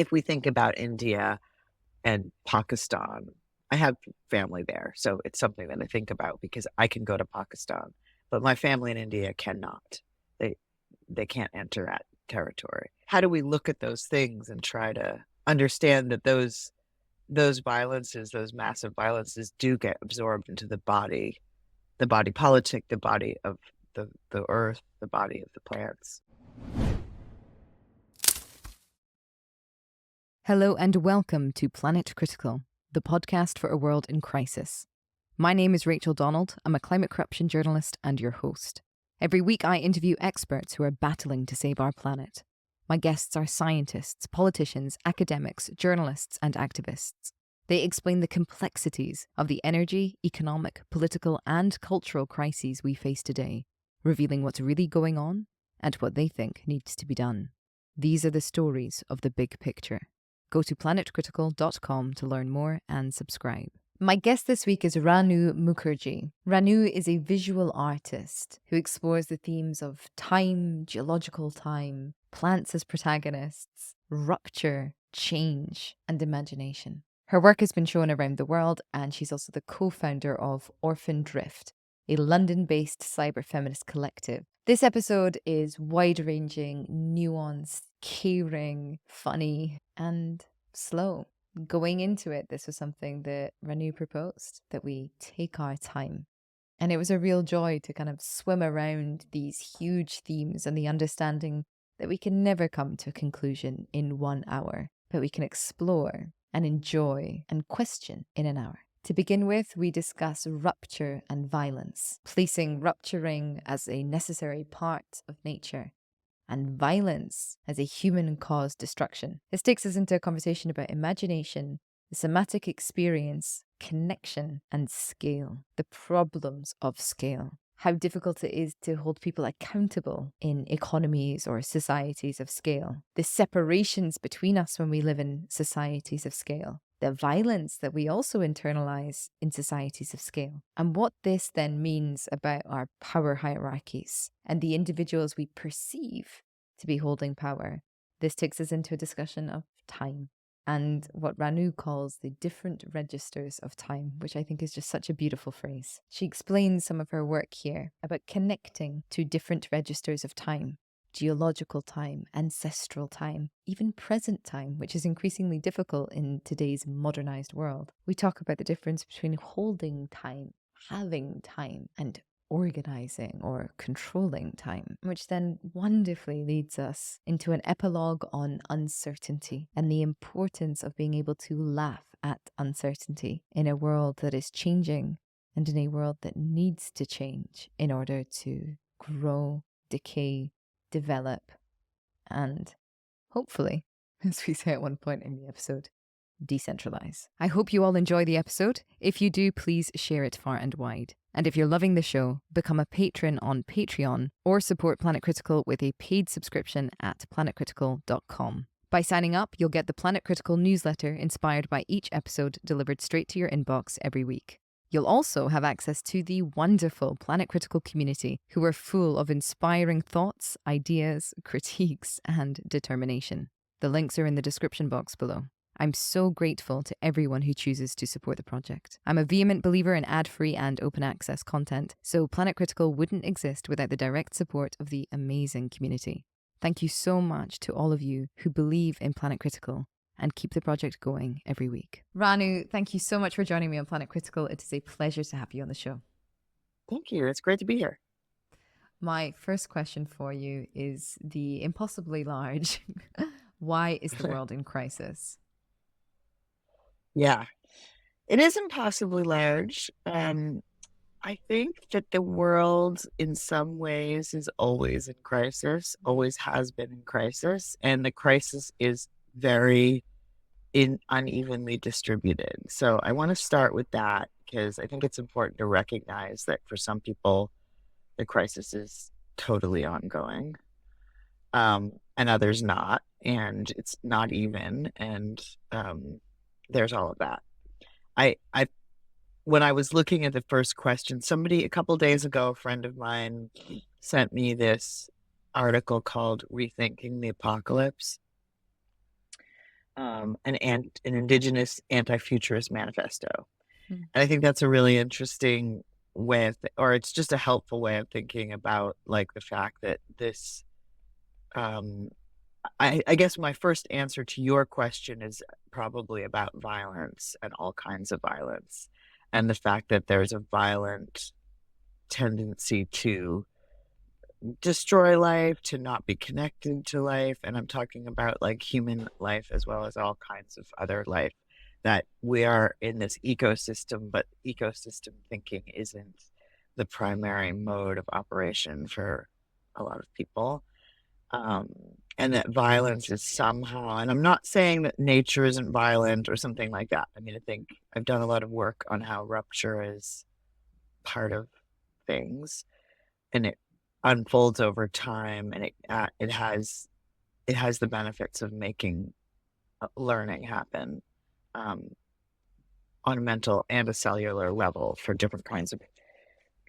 If we think about India and Pakistan, I have family there, so it's something that I think about because I can go to Pakistan, but my family in India cannot. They they can't enter that territory. How do we look at those things and try to understand that those violences, those massive violences, do get absorbed into the body politic, the body of the earth, the body of the plants? Hello and welcome to Planet Critical, the podcast for a world in crisis. My name is Rachel Donald. I'm a climate corruption journalist and your host. Every week I interview experts who are battling to save our planet. My guests are scientists, politicians, academics, journalists, and activists. They explain the complexities of the energy, economic, political, and cultural crises we face today, revealing what's really going on and what they think needs to be done. These are the stories of the big picture. Go to planetcritical.com to learn more and subscribe. My guest this week is Ranu Mukherjee. Ranu is a visual artist who explores the themes of time, geological time, plants as protagonists, rupture, change, and imagination. Her work has been shown around the world, and she's also the co-founder of Orphan Drift, a London-based cyber-feminist collective. This episode is wide-ranging, nuanced, caring, funny, and slow. Going into it, this was something that Ranu proposed, that we take our time. And it was a real joy to kind of swim around these huge themes and the understanding that we can never come to a conclusion in 1 hour, but we can explore and enjoy and question in an hour. To begin with, we discuss rupture and violence, placing rupturing as a necessary part of nature and violence as a human-caused destruction. This takes us into a conversation about imagination, the somatic experience, connection, and scale, the problems of scale, how difficult it is to hold people accountable in economies or societies of scale, the separations between us when we live in societies of scale, the violence that we also internalize in societies of scale, and what this then means about our power hierarchies and the individuals we perceive to be holding power. This takes us into a discussion of time and what Ranu calls the different registers of time, which I think is just such a beautiful phrase. She explains some of her work here about connecting to different registers of time: geological time, ancestral time, even present time, which is increasingly difficult in today's modernized world. We talk about the difference between holding time, having time, and organizing or controlling time, which then wonderfully leads us into an epilogue on uncertainty and the importance of being able to laugh at uncertainty in a world that is changing and in a world that needs to change in order to grow, decay, develop, and hopefully, as we say at one point in the episode, decentralize. I hope you all enjoy the episode. If you do, please share it far and wide. And if you're loving the show, become a patron on Patreon or support Planet Critical with a paid subscription at planetcritical.com. By signing up, you'll get the Planet Critical newsletter inspired by each episode delivered straight to your inbox every week. You'll also have access to the wonderful Planet Critical community, who are full of inspiring thoughts, ideas, critiques, and determination. The links are in the description box below. I'm so grateful to everyone who chooses to support the project. I'm a vehement believer in ad-free and open access content, so Planet Critical wouldn't exist without the direct support of the amazing community. Thank you so much to all of you who believe in Planet Critical and keep the project going every week. Ranu, thank you so much for joining me on Planet Critical. It is a pleasure to have you on the show. Thank you. It's great to be here. My first question for you is the impossibly large, why is the world in crisis? Yeah, it is impossibly large. I think that the world in some ways is always in crisis, always has been in crisis, and the crisis is very unevenly distributed. So I want to start with that because I think it's important to recognize that for some people, the crisis is totally ongoing, and others not, and it's not even, and there's all of that. I when I was looking at the first question, somebody a couple days ago, a friend of mine sent me this article called Rethinking the Apocalypse. an indigenous anti-futurist manifesto. Mm. And I think that's a really interesting way of, or it's just a helpful way of thinking about like the fact that this, um, I guess my first answer to your question is probably about violence and all kinds of violence, and the fact that there's a violent tendency to destroy life, to not be connected to life. And I'm talking about like human life as well as all kinds of other life, that we are in this ecosystem, but ecosystem thinking isn't the primary mode of operation for a lot of people. Um, and that violence is somehow, and I'm not saying that nature isn't violent or something like that. I mean, I think I've done a lot of work on how rupture is part of things, and it unfolds over time, and it has the benefits of making learning happen, um, on a mental and a cellular level for different kinds of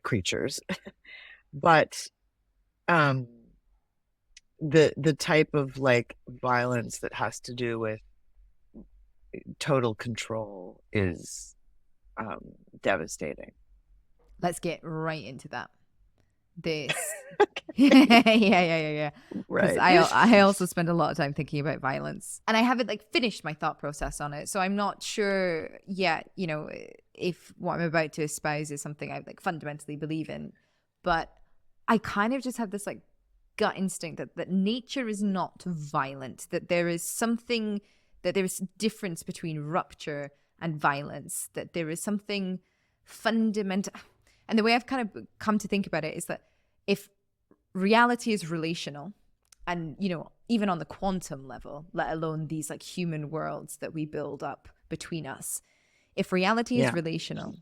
creatures. But um, the type of like violence that has to do with total control is um, devastating. Let's get right into that. This. Yeah. Because Right. I also spend a lot of time thinking about violence, and I haven't like finished my thought process on it, so I'm not sure yet, if what I'm about to espouse is something I like fundamentally believe in. But I kind of just have this like gut instinct that nature is not violent, that there is something, that there is difference between rupture and violence, that there is something fundamental. And the way I've kind of come to think about it is that if reality is relational, and even on the quantum level, let alone these like human worlds that we build up between us, if reality is Yeah. relational,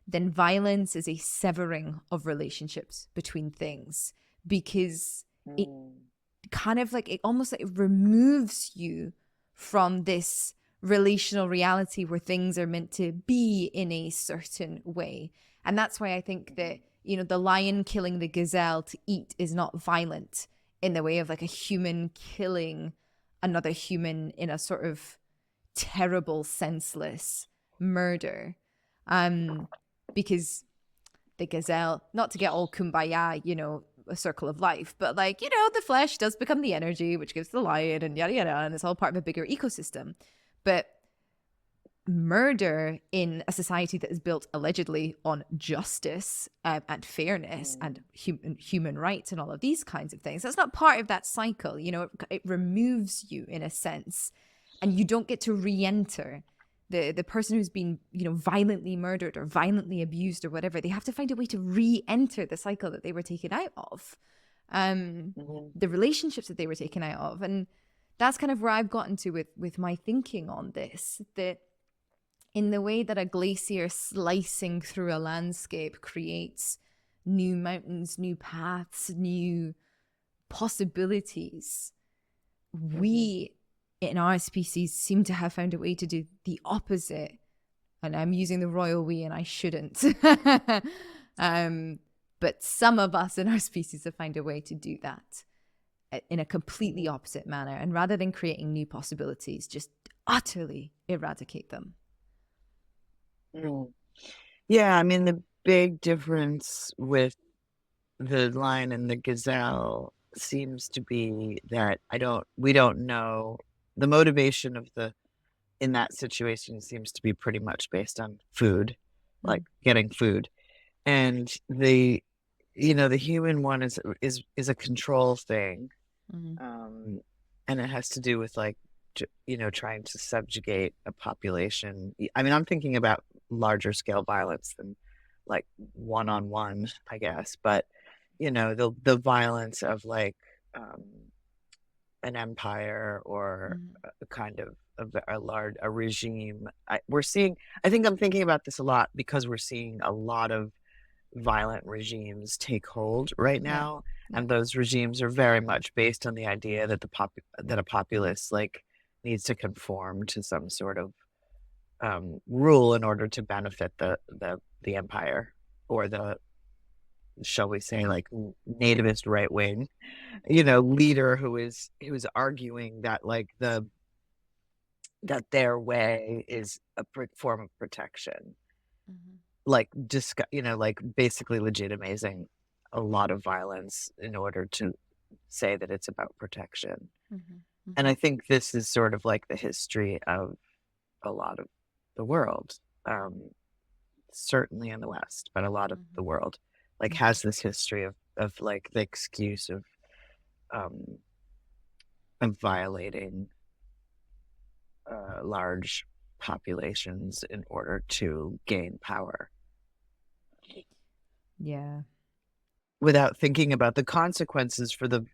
then violence is a severing of relationships between things, because it kind of like, it almost like it removes you from this relational reality where things are meant to be in a certain way. And that's why I think that, the lion killing the gazelle to eat is not violent in the way of like a human killing another human in a sort of terrible, senseless murder. Because the gazelle, not to get all kumbaya, a circle of life, but like, the flesh does become the energy, which gives the lion and yada yada, and it's all part of a bigger ecosystem. But murder in a society that is built allegedly on justice and fairness and human rights and all of these kinds of things, that's not part of that cycle. It removes you in a sense, and you don't get to re-enter. The person who's been violently murdered or violently abused or whatever, they have to find a way to re-enter the cycle that they were taken out of, the relationships that they were taken out of. And that's kind of where I've gotten to with my thinking on this, that in the way that a glacier slicing through a landscape creates new mountains, new paths, new possibilities, we in our species seem to have found a way to do the opposite. And I'm using the royal we, and I shouldn't. But some of us in our species have found a way to do that in a completely opposite manner. And rather than creating new possibilities, just utterly eradicate them. Yeah, I mean, the big difference with the lion and the gazelle seems to be that we don't know the motivation of in that situation seems to be pretty much based on food, like getting food. And the human one is a control thing. And it has to do with like, trying to subjugate a population. I mean, I'm thinking about larger scale violence than like one-on-one, I guess, but the violence of like an empire or a kind of a regime. I think I'm thinking about this a lot because we're seeing a lot of violent regimes take hold right now. Yeah. And those regimes are very much based on the idea that that a populace like needs to conform to some sort of rule in order to benefit the empire, or the, shall we say, like nativist right wing, leader who is arguing that like that their way is a form of protection, Mm-hmm. like like basically legitimizing a lot of violence in order to say that it's about protection. Mm-hmm. And Mm-hmm. I think this is sort of like the history of a lot of the world, um, certainly in the West, but a lot of the world like Mm-hmm. has this history of like the excuse um, of violating large populations in order to gain power Yeah, without thinking about the consequences for the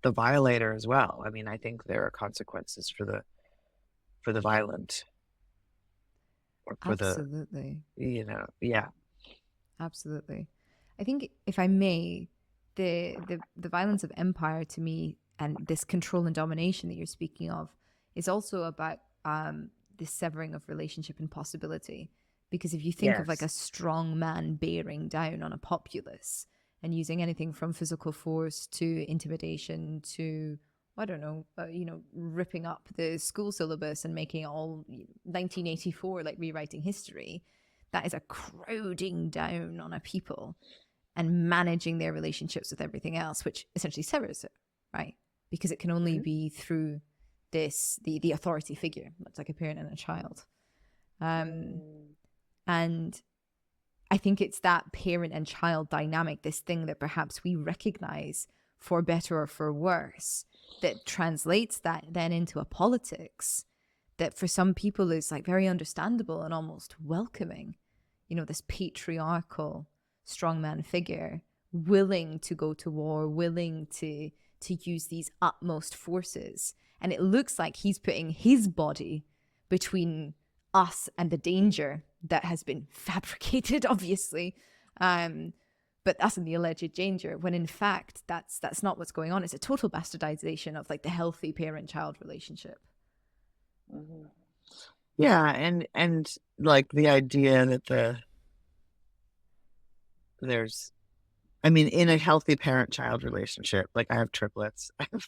violator as well. I mean, I think there are consequences for the violent or for the absolutely. yeah. Absolutely. I think, if I may, the violence of empire to me, and this control and domination that you're speaking of, is also about the severing of relationship and possibility. Because if you think of like Yes. a strong man bearing down on a populace and using anything from physical force to intimidation to, I don't know, ripping up the school syllabus and making it all 1984, like rewriting history, that is a crowding down on a people and managing their relationships with everything else, which essentially severs it, right? Because it can only Mhm. be through the authority figure, much like a parent and a child. Um, Mm. and I think it's that parent and child dynamic, this thing that perhaps we recognize for better or for worse, that translates that then into a politics that for some people is like very understandable and almost welcoming. This patriarchal strongman figure willing to go to war, willing to use these utmost forces. And it looks like he's putting his body between us and the danger that has been fabricated, obviously. But that's in the alleged danger, when in fact that's not what's going on. It's a total bastardization of like the healthy parent-child relationship. Mhm. Yeah, and like the idea that there's I mean, in a healthy parent-child relationship, like I have triplets. I know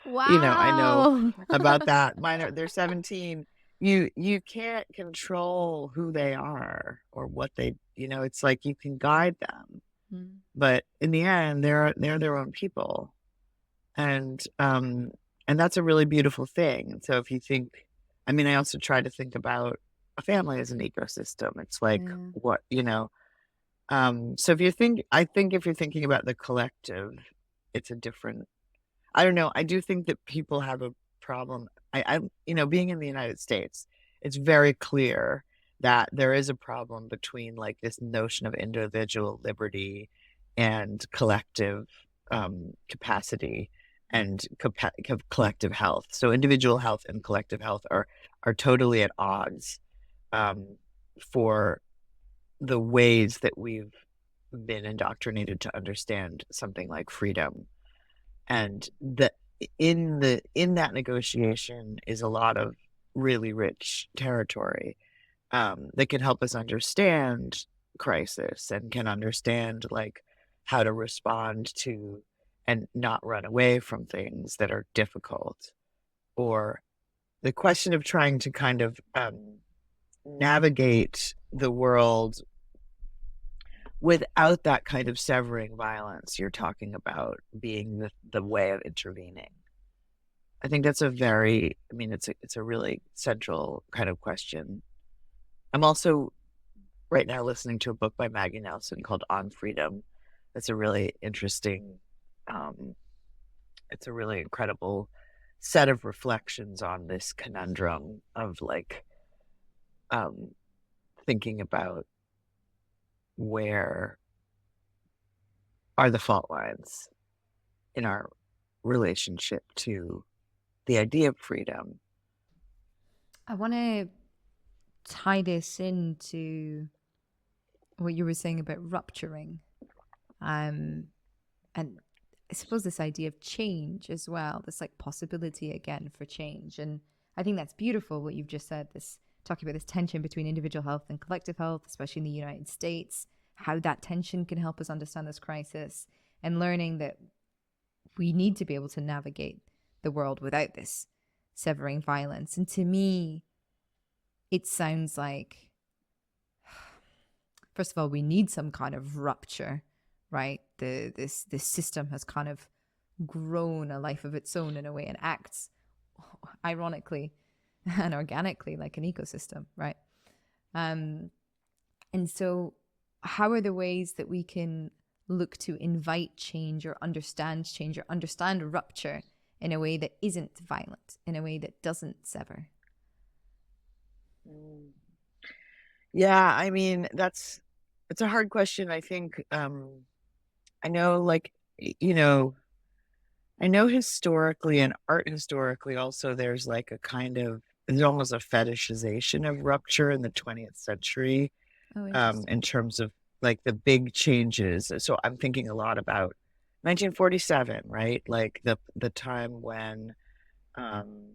Wow. about that. They're 17. You can't control who they are or what it's like you can guide them, Mm, but in the end, they're their own people. And and that's a really beautiful thing. So if you think, I mean, I also try to think about a family as an ecosystem. It's like yeah. so I think if you're thinking about the collective, it's a different, I don't know. I do think that people have a problem. Being in the United States, it's very clear that there is a problem between like this notion of individual liberty and collective capacity and collective health. So individual health and collective health are totally at odds for the ways that we've been indoctrinated to understand something like freedom. And that in that negotiation is a lot of really rich territory that can help us understand crisis and can understand like how to respond to and not run away from things that are difficult, or the question of trying to kind of navigate the world without that kind of severing violence you're talking about being the way of intervening. I think that's I mean, it's a really central kind of question. I'm also right now listening to a book by Maggie Nelson called On Freedom. That's a really interesting, um, it's a really incredible set of reflections on this conundrum of like um, thinking about where are the fault lines in our relationship to the idea of freedom. I want to tie this into what you were saying about rupturing. Um, and I suppose this idea of change as well, this like possibility again for change. And I think that's beautiful what you've just said, this talking about this tension between individual health and collective health, especially in the United States, how that tension can help us understand this crisis, and learning that we need to be able to navigate the world without this. severing violence. And to me, it sounds like, first of all, we need some kind of rupture, right? This system has kind of grown a life of its own in a way and acts ironically and organically like an ecosystem, right? And so how are the ways that we can look to invite change or understand rupture in a way that isn't violent, in a way that doesn't sever? Yeah, I mean, it's a hard question. I think I know like you know, I know historically and art historically also there's like a kind of there's almost a fetishization of rupture in the 20th century, Oh, interesting. in terms of like the big changes. So I'm thinking a lot about 1947, right? Like the time when um,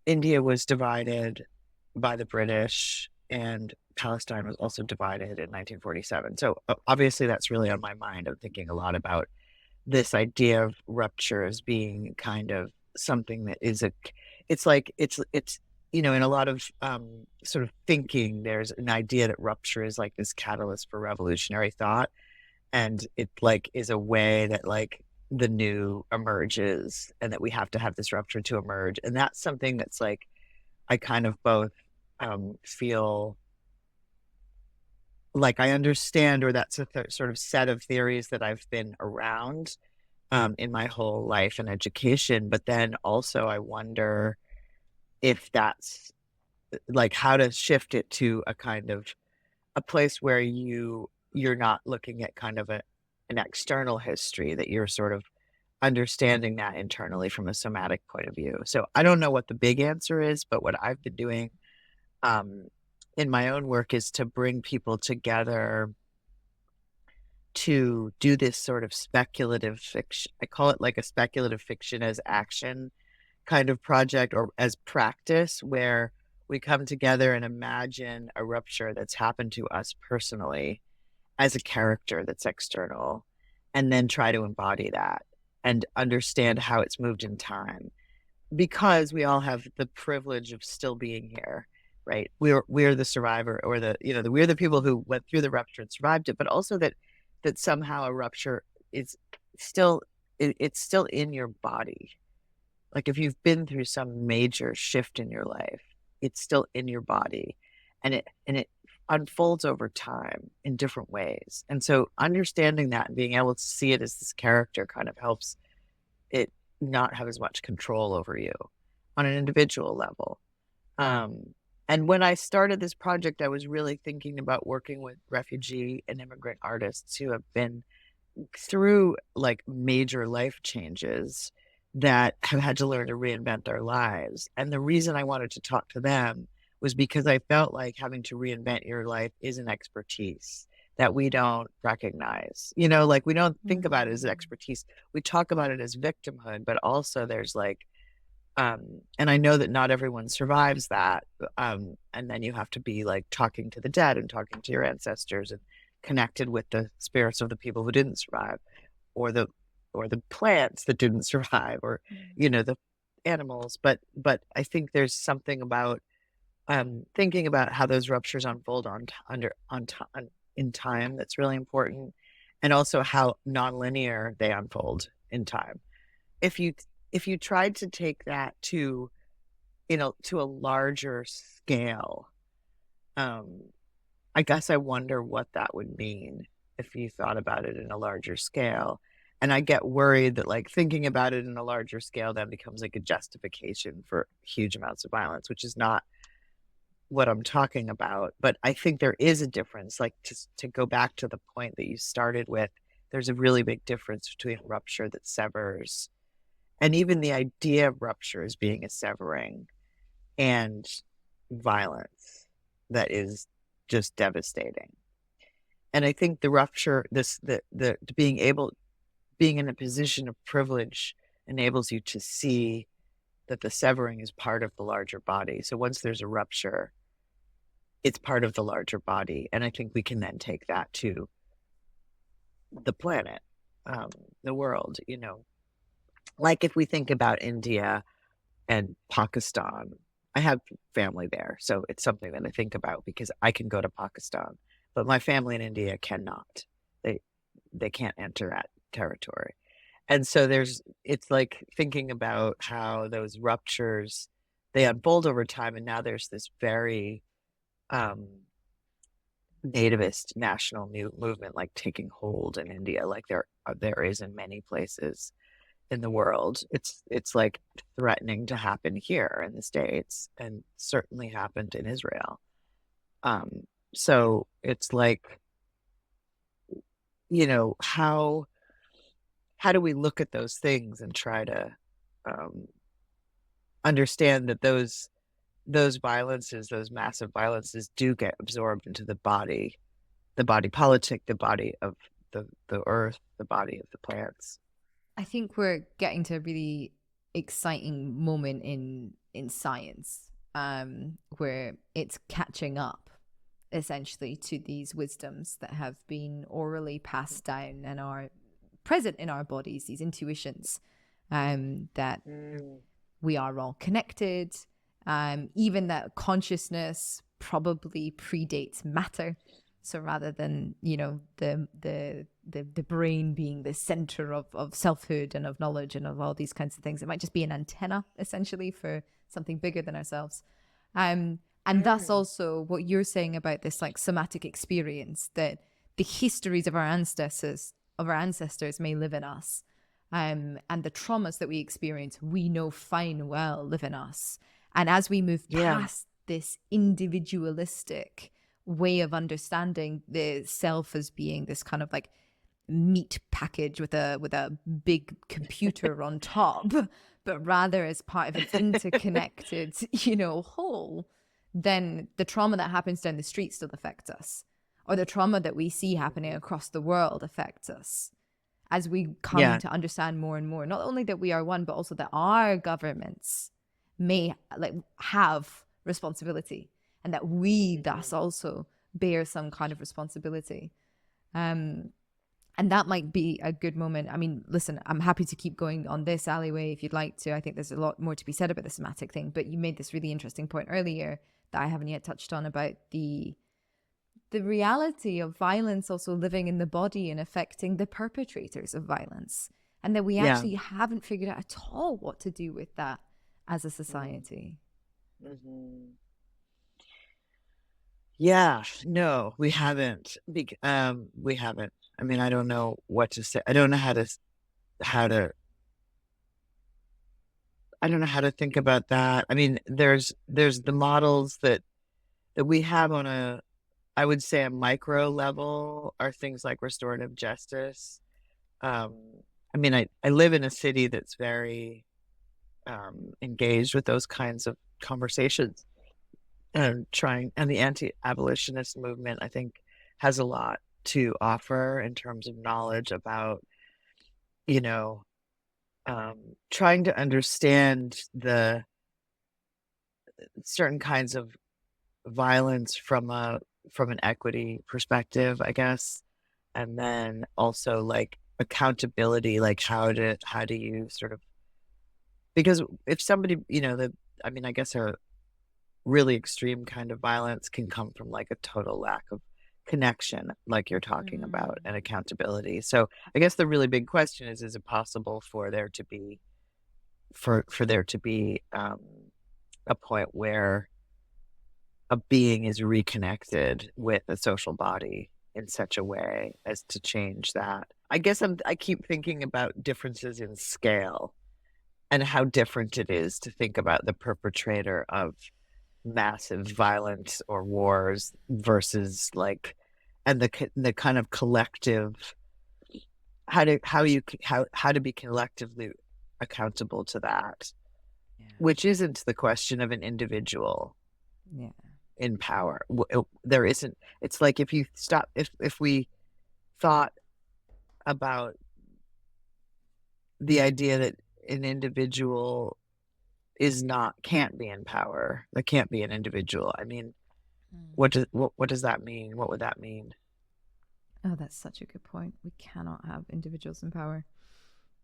India was divided by the British and Palestine was also divided in 1947. So obviously that's really on my mind. I'm thinking a lot about this idea of rupture as being kind of something that is it's like it's in a lot of sort of thinking there's an idea that rupture is like this catalyst for revolutionary thought, and it like is a way that like the new emerges and that we have to have this rupture to emerge, and that's something that's like I kind of both feel like I understand, or that's a sort of set of theories that I've been around in my whole life and education. But then also, I wonder if that's like how to shift it to a kind of a place where you're not looking at kind of an external history, that you're sort of understanding that internally from a somatic point of view. So I don't know what the big answer is, but what I've been doing um, in my own work is to bring people together to do this sort of speculative fiction. I call it like a speculative fiction as action kind of project, or as practice, where we come together and imagine a rupture that's happened to us personally as a character that's external, and then try to embody that and understand how it's moved in time, because we all have the privilege of still being here, right? We're the survivor, or we're the people who went through the rupture and survived it, but also that somehow a rupture is still it's still in your body. Like if you've been through some major shift in your life, it's still in your body, and it unfolds over time in different ways. And so understanding that and being able to see it as this character kind of helps it not have as much control over you on an individual level. And when I started this project, I was really thinking about working with refugee and immigrant artists who have been through like major life changes, that have had to learn to reinvent their lives. And the reason I wanted to talk to them was because I felt like having to reinvent your life is an expertise that we don't recognize. Like we don't think about it as expertise. We talk about it as victimhood, but also there's like, and I know that not everyone survives that. And then you have to be like talking to the dead and talking to your ancestors and connected with the spirits of the people who didn't survive, or the plants that didn't survive, or the animals. But I think there's something about thinking about how those ruptures unfold in time that's really important, and also how nonlinear they unfold in time. If you tried to take that to to a larger scale, um, I guess I wonder what that would mean if you thought about it in a larger scale. And I get worried that like thinking about it in a larger scale then becomes like a justification for huge amounts of violence, which is not what I'm talking about. But I think there is a difference. Like to go back to the point that you started with, there's a really big difference between rupture that severs, and even the idea of rupture as being a severing, and violence that is just devastating. And I think the rupture, the being in a position of privilege enables you to see that the severing is part of the larger body. So once there's a rupture, it's part of the larger body. And I think we can then take that to the planet, the world, like if we think about India, and Pakistan. I have family there, so it's something that I think about because I can go to Pakistan, but my family in India cannot. They they can't enter that territory. And so it's like thinking about how those ruptures, they unfold over time, and now there's this very um, nativist national movement like taking hold in India, like there is in many places in the world. It's like threatening to happen here in the States, and certainly happened in Israel. Um, so it's like, how do we look at those things and try to um, understand that those violences, those massive violences, do get absorbed into the body politic, the body of the earth, the body of the plants. I think we're getting to a really exciting moment in science, where it's catching up essentially to these wisdoms that have been orally passed down and are present in our bodies, these intuitions, that Mm. we are all connected, even that consciousness probably predates matter. So rather than, the brain being the center of selfhood and of knowledge and of all these kinds of things, it might just be an antenna essentially for something bigger than ourselves. And that's Mm. also what you're saying about this like somatic experience, that the histories of our ancestors may live in us. And the traumas that we experience, we know fine well live in us. And as we move Yeah, past this individualistic way of understanding the self as being this kind of like meat package with a big computer on top, but rather as part of an interconnected, whole, then the trauma that happens down the street still affects us, or the trauma that we see happening across the world affects us as we come yeah, to understand more and more, not only that we are one, but also that our governments may like have responsibility, and that we thus also bear some kind of responsibility. Um, and that might be a good moment. I mean, listen, I'm happy to keep going on this alleyway if you'd like to. I think there's a lot more to be said about the somatic thing, but you made this really interesting point earlier that I haven't yet touched on about the reality of violence also living in the body and affecting the perpetrators of violence, and that we yeah. actually haven't figured out at all what to do with that as a Mm. society. Mhm. Yeah, no, we haven't. We haven't. I mean, I don't know what to say. I don't know how to I don't know how to think about that. I mean, there's the models that we have on a, I would say, a micro level, are things like restorative justice. Um, I mean, I live in a city that's very engaged with those kinds of conversations, and the anti-abolitionist movement, I think, has a lot to offer in terms of knowledge about, you know, trying to understand the certain kinds of violence from an equity perspective, I guess. And then also like accountability, like how do you sort of, because if somebody, I mean, I guess a really extreme kind of violence can come from like a total lack of connection, like you're talking Mm. about, and accountability. So I guess the really big question is it possible for there to be for there to be a point where a being is reconnected with a social body in such a way as to change that? I guess I keep thinking about differences in scale and how different it is to think about the perpetrator of massive violence or wars versus like, and the kind of collective, how to be collectively accountable to that, Yeah. which isn't the question of an individual Yeah. in power. There isn't. It's like if you stop, if we thought about the idea that an individual can't be in power, there can't be an individual. I mean, Mm. what does that mean? What would that mean? Oh, that's such a good point. We cannot have individuals in power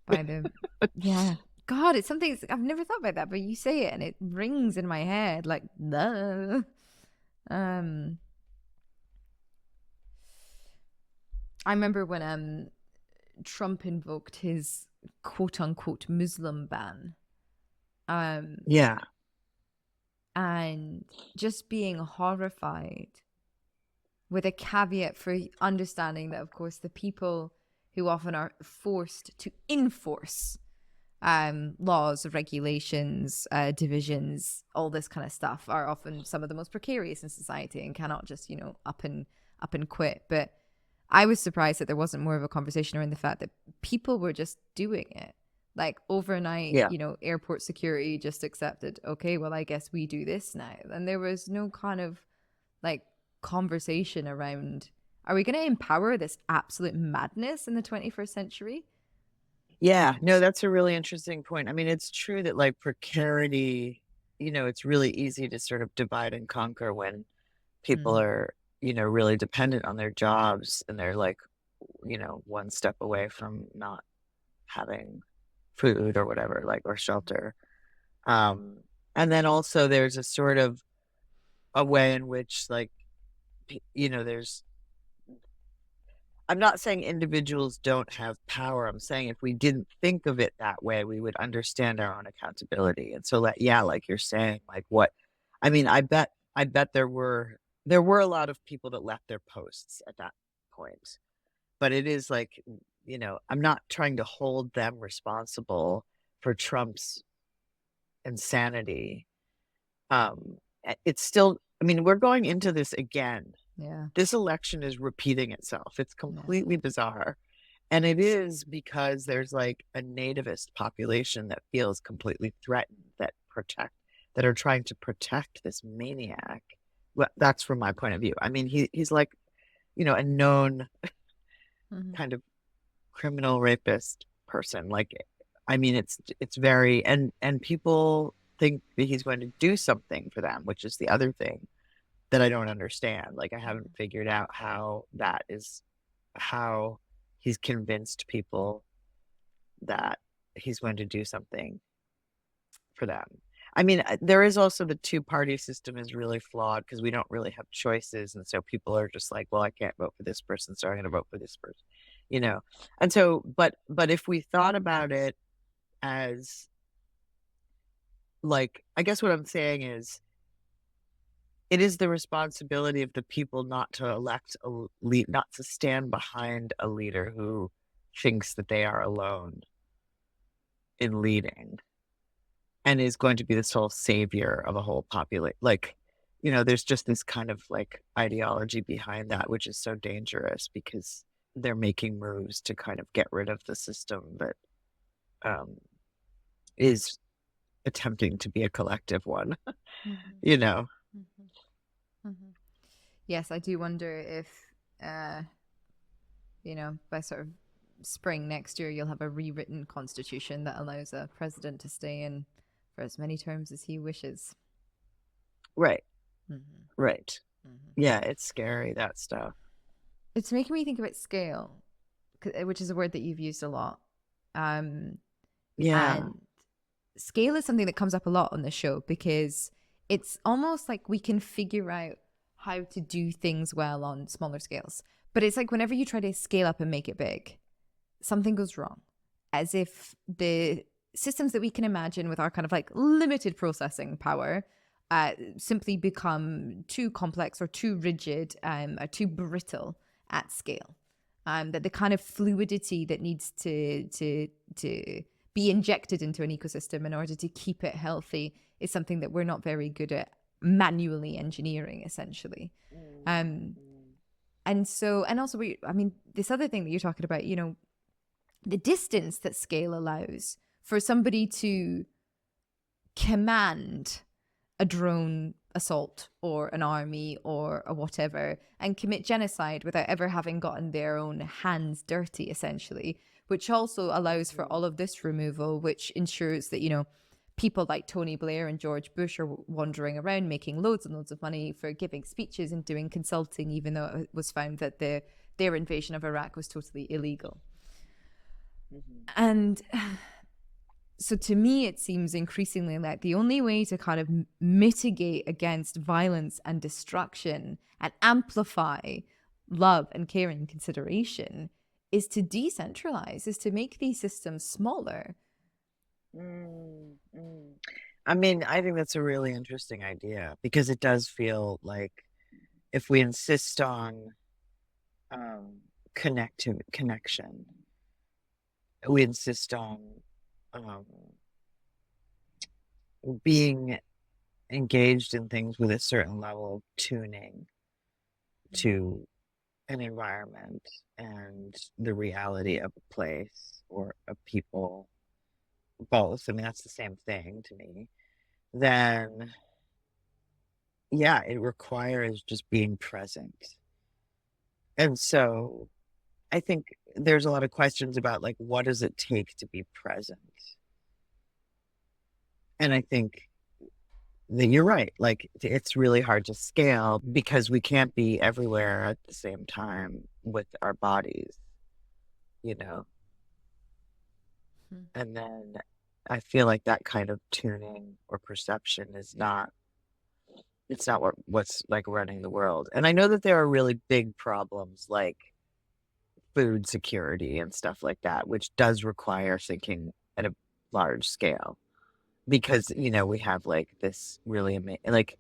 by the, yeah. God, it's something I've never thought about that, but you say it and it rings in my head like, duh. I remember when Trump invoked his quote unquote Muslim ban. Yeah. And just being horrified with a caveat for understanding that, of course, the people who often are forced to enforce laws, regulations, divisions, all this kind of stuff are often some of the most precarious in society and cannot just, up and quit. But I was surprised that there wasn't more of a conversation around the fact that people were just doing it. Like overnight, Yeah. airport security just accepted, okay, well, I guess we do this now. And there was no kind of like conversation around, are we going to empower this absolute madness in the 21st century? Yeah. No, that's a really interesting point. I mean, it's true that like precarity, it's really easy to sort of divide and conquer when people are, really dependent on their jobs and they're like, one step away from not having food or whatever, like, or shelter. And then also there's a sort of a way in which like, I'm not saying individuals don't have power. I'm saying if we didn't think of it that way, we would understand our own accountability. And so like, yeah, like you're saying, like I mean, I bet there were a lot of people that left their posts at that point. But it is like, I'm not trying to hold them responsible for Trump's insanity. It's still, I mean, we're going into this again. Yeah. This election is repeating itself. It's Yeah. completely bizarre. And it is because there's like a nativist population that feels completely threatened, that are trying to protect this maniac. Well, that's from my point of view. I mean, he's like, a known kind of criminal rapist person. Like, I mean, it's very, and people think that he's going to do something for them, which is the other thing that I don't understand. Like, I haven't figured out how he's convinced people that he's going to do something for them. I mean, there is also the two-party system is really flawed because we don't really have choices. And so people are just like, well, I can't vote for this person, so I'm going to vote for this person, And so, but if we thought about it as like, I guess what I'm saying is, it is the responsibility of the people not to elect a lead, not to stand behind a leader who thinks that they are alone in leading and is going to be this whole savior of a whole population. Like, there's just this kind of like ideology behind that, which is so dangerous because they're making moves to kind of get rid of the system that is attempting to be a collective one, Yes, I do wonder if, by sort of spring next year, you'll have a rewritten constitution that allows a president to stay in for as many terms as he wishes. Right. Right. Yeah, it's scary, that stuff. It's making me think about scale, which is a word that you've used a lot. Yeah. And scale is something that comes up a lot on the show because it's almost like we can figure out how to do things well on smaller scales. But it's like whenever you try to scale up and make it big, something goes wrong. As if the systems that we can imagine with our kind of like limited processing power simply become too complex or too rigid or too brittle at scale. That the kind of fluidity that needs to be injected into an ecosystem in order to keep it healthy is something that we're not very good at manually engineering, essentially. And also, this other thing that you're talking about, the distance that scale allows for somebody to command a drone assault or an army or a whatever and commit genocide without ever having gotten their own hands dirty, essentially, which also allows for all of this removal, which ensures that, people like Tony Blair and George Bush are wandering around making loads and loads of money for giving speeches and doing consulting, even though it was found that their invasion of Iraq was totally illegal. And So to me, it seems increasingly like the only way to kind of mitigate against violence and destruction and amplify love and care and consideration is to decentralize, is to make these systems smaller. Mm, mm. I mean, I think that's a really interesting idea because it does feel like if we insist on um, connection, we insist on um, being engaged in things with a certain level of tuning to an environment and the reality of a place or a people, both. I mean, that's the same thing to me. Then, yeah, it requires just being present. And so I think there's a lot of questions about like, what does it take to be present? And I think that you're right. Like, it's really hard to scale because we can't be everywhere at the same time with our bodies, you know? Hmm. And then I feel like that kind of tuning or perception is not, it's not what's like running the world. And I know that there are really big problems like food security and stuff like that, which does require thinking at a large scale because, you know, we have like this really amazing, like,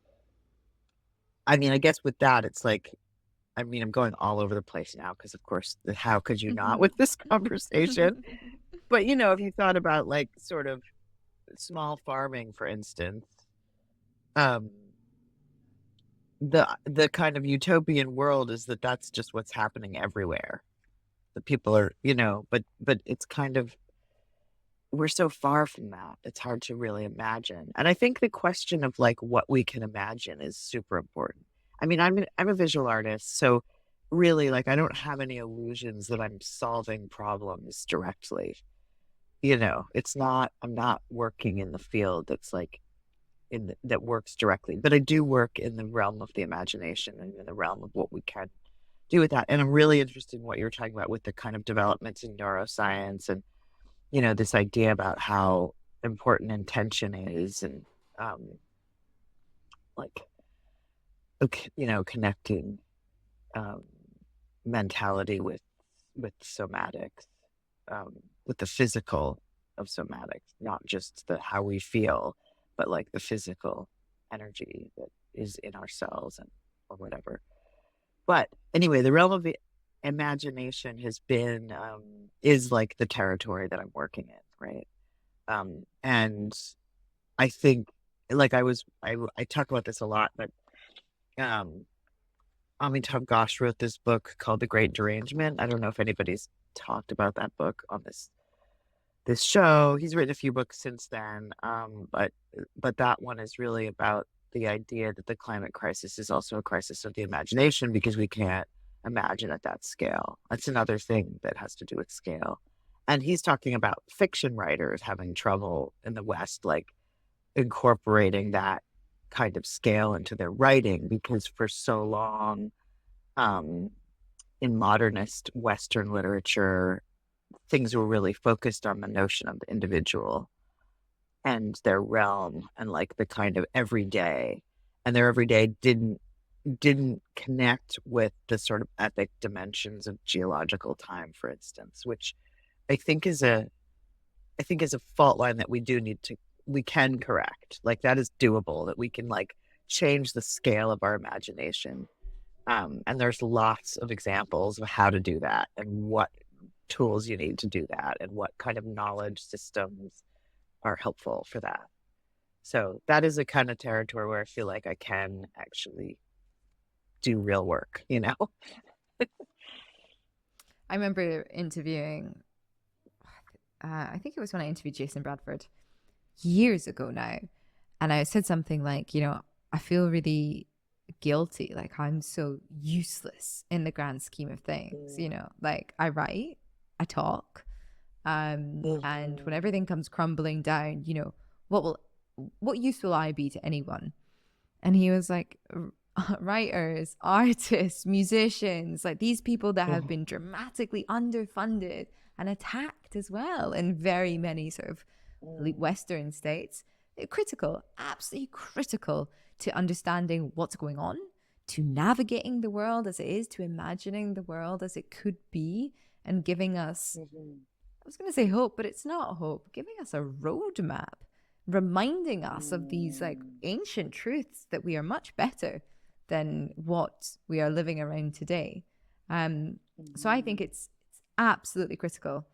I mean, I guess with that, it's like, I mean, I'm going all over the place now because, of course, how could you not with this conversation? But, you know, if you thought about like sort of small farming, for instance, um, the kind of utopian world is that that's just what's happening everywhere. The people are, you know, but it's kind of we're so far from that. It's hard to really imagine. And I think the question of like what we can imagine is super important. I mean, I'm a visual artist, so really like I don't have any illusions that I'm solving problems directly. You know, it's not I'm not working in the field that's like that works directly, but I do work in the realm of the imagination and in the realm of what we can do with that. And I'm really interested in what you're talking about with the kind of developments in neuroscience and you know, this idea about how important intention is and like, you know, connecting um, mentality with somatics, with the physical of somatics, not just the how we feel, but like the physical energy that is in our cells and or whatever. But anyway, the realm of the imagination has been is like the territory that I'm working in, right? And I think like I talk about this a lot, but um Amitav Ghosh wrote this book called The Great Derangement. I don't know if anybody's talked about that book on this show. He's written a few books since then. But that one is really about the idea that the climate crisis is also a crisis of the imagination because we can't imagine at that scale. That's another thing that has to do with scale. And he's talking about fiction writers having trouble in the West, like incorporating that kind of scale into their writing because for so long um, in modernist Western literature, things were really focused on the notion of the individual and their realm and like the kind of everyday, and their everyday didn't connect with the sort of epic dimensions of geological time, for instance, which I think is a I think is a fault line that we can correct. Like that is doable, that we can like change the scale of our imagination. And there's lots of examples of how to do that and what tools you need to do that and what kind of knowledge systems are helpful for that. So that is a kind of territory where I feel like I can actually do real work, you know? I remember interviewing, I think it was when I interviewed Jason Bradford years ago now. And I said something like, I feel really guilty. Like I'm so useless in the grand scheme of things, Mm. like I write, I talk, and Mhm. when everything comes crumbling down, what use will I be to anyone? And he was like, writers, artists, musicians, like these people that have Mhm. been dramatically underfunded and attacked as well in very many sort of elite Western states, they're critical, absolutely critical to understanding what's going on, to navigating the world as it is, to imagining the world as it could be, and giving us, I was going to say hope, but it's not hope, giving us a roadmap, reminding us of these like ancient truths that we are much better than what we are living around today. So I think it's absolutely critical,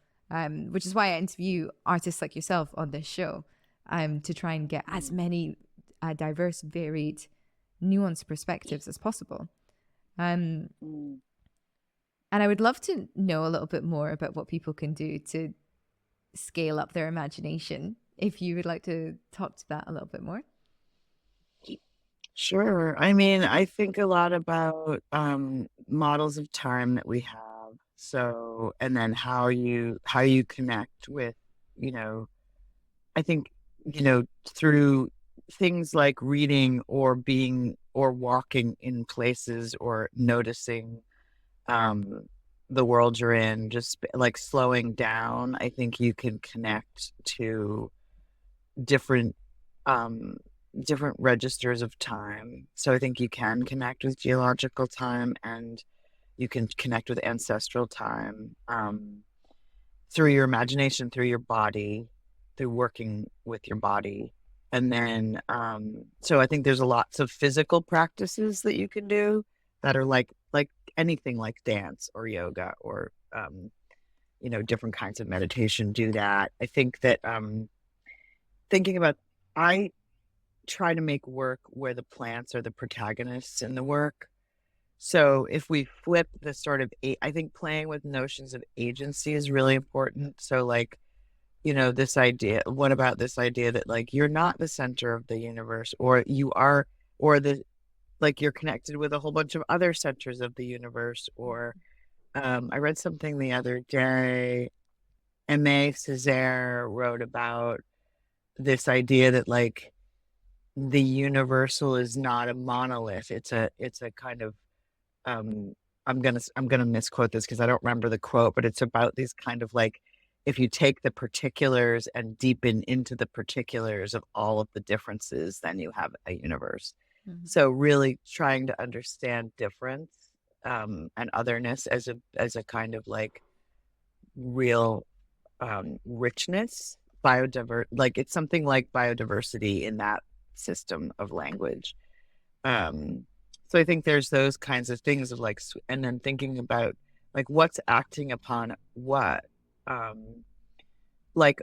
which is why I interview artists like yourself on this show, to try and get as many diverse, varied, nuanced perspectives as possible. And I would love to know a little bit more about what people can do to scale up their imagination. If you would like to talk to that a little bit more. Sure. I mean, I think a lot about models of time that we have. So, and then how you connect with, you know, I think, through things like reading or being or walking in places or noticing um the world you're in, just like slowing down, I think you can connect to different um different registers of time. So I think you can connect with geological time, and you can connect with ancestral time, through your imagination, through your body, through working with your body. And then so I think there's lots of physical practices that you can do that are like anything, like dance or yoga or different kinds of meditation do that. I think that thinking about, I try to make work where the plants are the protagonists in the work. So if we flip the sort of, I think playing with notions of agency is really important. So like, this idea, what about this idea that like you're not the center of the universe, or you are, or the, like you're connected with a whole bunch of other centers of the universe. Or I read something the other day, Aimé Césaire wrote about this idea that like the universal is not a monolith. It's a kind of um I'm gonna misquote this because I don't remember the quote, but it's about these kind of like, if you take the particulars and deepen into the particulars of all of the differences, then you have a universe. So really trying to understand difference and otherness as a kind of like real richness, like it's something like biodiversity in that system of language. Um, so I think there's those kinds of things of like, and then thinking about like what's acting upon what. Like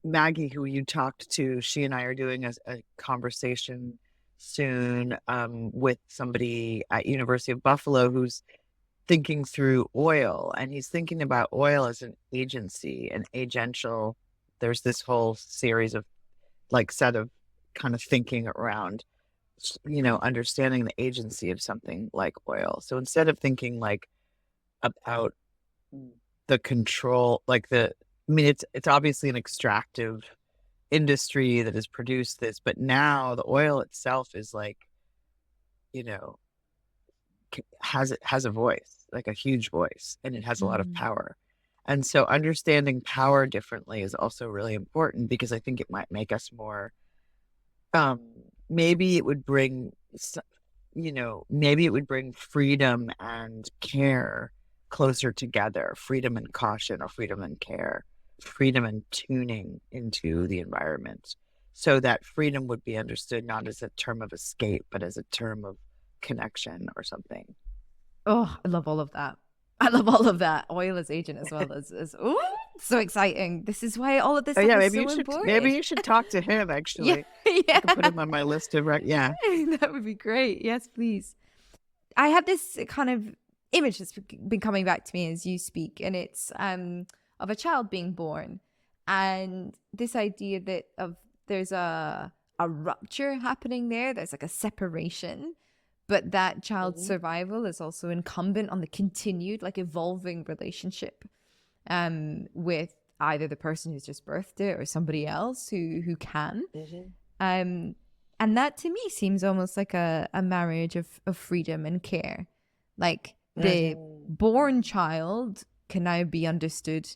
Maggie, who you talked to, she and I are doing a conversation soon with somebody at University of Buffalo who's thinking through oil, and he's thinking about oil as an agency, an agential. There's this whole series of like set of kind of thinking around understanding the agency of something like oil. So instead of thinking like about the control, like I mean, it's obviously an extractive industry that has produced this, but now the oil itself is like, you know, has a voice, like a huge voice, and it has a lot of power. And so understanding power differently is also really important, because I think it might make us more, maybe it would bring, maybe it would bring freedom and care closer together, freedom and caution, or freedom and care, freedom and tuning into the environment, so that freedom would be understood not as a term of escape, but as a term of connection or something. Oh, I love all of that. I love all of that. Oil as agent as well as oh, so exciting. This is why all of this Oh stuff yeah, is maybe so you should important. talk to him Yeah, actually. I yeah. could put him on my list of yeah. That would be great. Yes, please. I have this kind of image that's been coming back to me as you speak, and it's of a child being born, and this idea that of there's a rupture happening there. There's like a separation, but that child's survival is also incumbent on the continued, like, evolving relationship with either the person who's just birthed it or somebody else who can. Um, and that to me seems almost like a marriage of freedom and care. Like the born child can now be understood